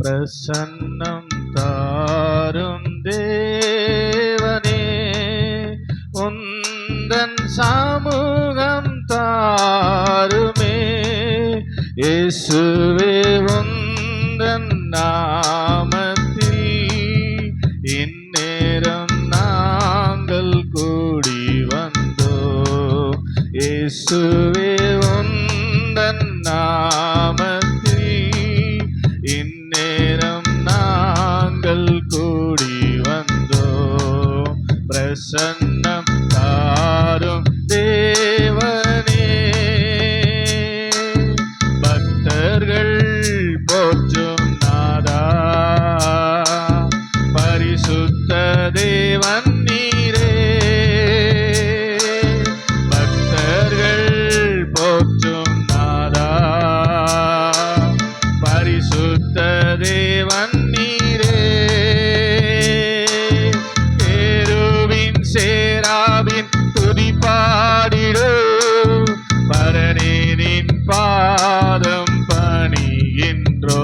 பிரசன்னம் தாரும் தேவனே, உந்தன் சமூகம் தாருமே. இயேசுவே உந்தன் நாமத்தில் இந்நேரம் நாங்கள் கூடி வந்தோம். இயேசுவே உந்தன் நாமத்தில் இந்நேரம் நாங்கள் கூடி வந்தோம். பிரசன்னம் தாரும் தேவனே, பக்தர்கள் போற்றும் நாதா, பரிசுத்த தேவன் நீரே. பக்தர்கள் போற்றும் நாதா, பரிசுத்த தேவன் நீரே. கேருபீன் சேராபீன் துதி பாடிடு, பரனின் பாதம் பணிகின்றோ.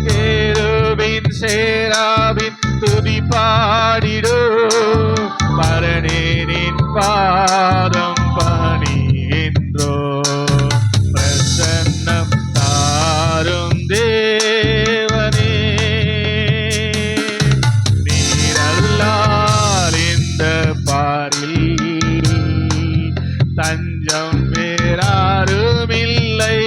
கேருபீன் சேராபீன் துதி பாடிடு, பரனின் பாதம் பணிகின்றோ. பிரசன்னம் தாரும் தேவனே, நீரல்லால் இந்த பாரில் தஞ்சம் வேறாருமில்லை.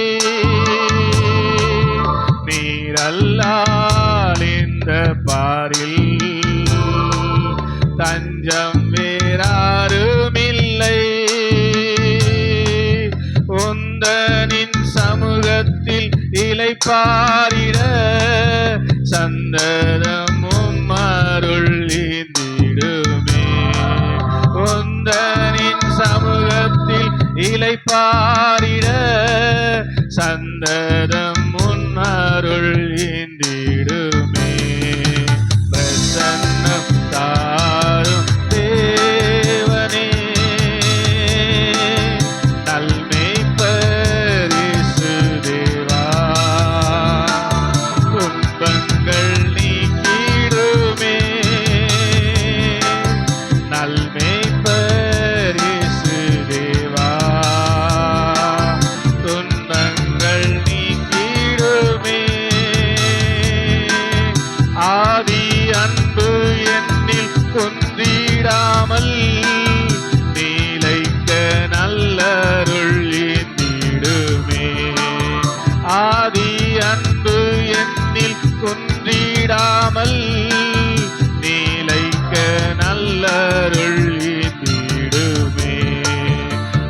நீரல்லால் இந்த பாரில் தஞ்சம் வேறாருமில்லை. உந்தனின் சமூகத்தில் இளைப்பாரிட சந்ததமும் அருள் ஈந்திடுமே. உந்தனின் சமூகத்தில் இளைப்பாரிட சந்ததமும் அருள் ஈந்திடுமே. பிரசன்னம் தாரும் தேவனே, நல்மேய்ப்பர் இயேசு தேவா, துன்பங்கள் நீக்கிடுமே. நல்மேய்ப்பர் இயேசு தேவா, துன்பங்கள் நீக்கிடுமே. ஆதி அன்பு என்னில் குன்றிடாமல் நீலைக்க நல்லருள் ஈந்திடுமே. ஆதி அன்பு என்னில் குன்றிடாமல் நீலைக்க நல்லருள் ஈந்திடுமே.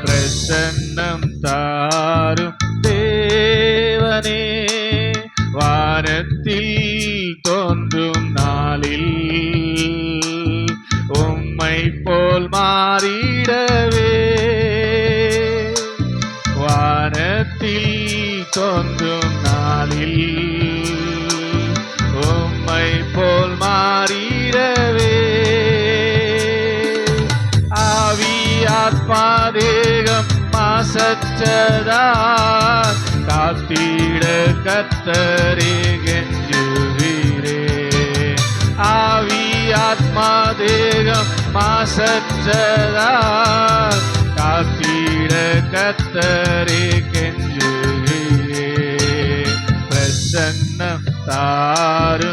பிரசன்னம் தாரும் தேவனே, வானத்தில் தோன்றும் நாளில் உம்மை போல் மாறிடவே. வானத்தில் தோன்றும் நாளில் உம்மை போல் மாறிடவே. ஆவி ஆத்மா தேகம் மாசற்றதார் காத்திட கர்த்தரே கெஞ்சுகிறே. ஆவி ஆத்மா தேகம் மாசற்றதார் காத்திட கர்த்தரே கெஞ்சுகிறே. பிரசன்னம் தாரும்